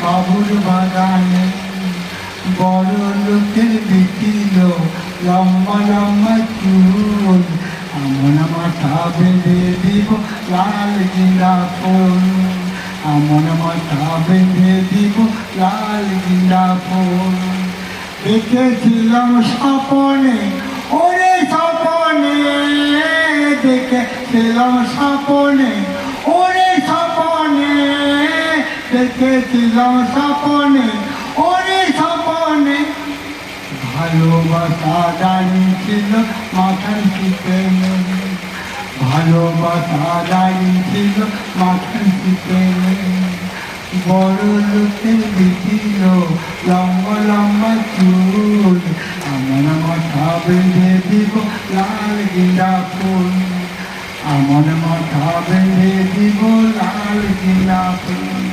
বাবুর বাগানে বড় লোকের বিকিল লম্বা লম্বা চুল, আমরা মাথা বেঁধে দিব লাল গিলা ফুল, আমরা মাথা বেঁধে দিব লাল গিলা ফুল। দেখেছিলাম স্বপনে, ওরে স্বপনে, দেখেছিলাম স্বপনে, ওরে স্বপনে, দেখেছিলাম স্বপনে, ওরে স্বপনে। ভালোবাসা দাঁড়িয়েছিল মাথার পিঠে, ভালোবাসা দাঁড়িয়েছিল মাথার পিঠে। বড় লোকের বিকিল লম্বা লম্বা চুল, আমরা মাথা বেঁধে দিব লাল গিলা ফুল, আমার মাথা বেঁধে দিব লাল গিলা ফুল।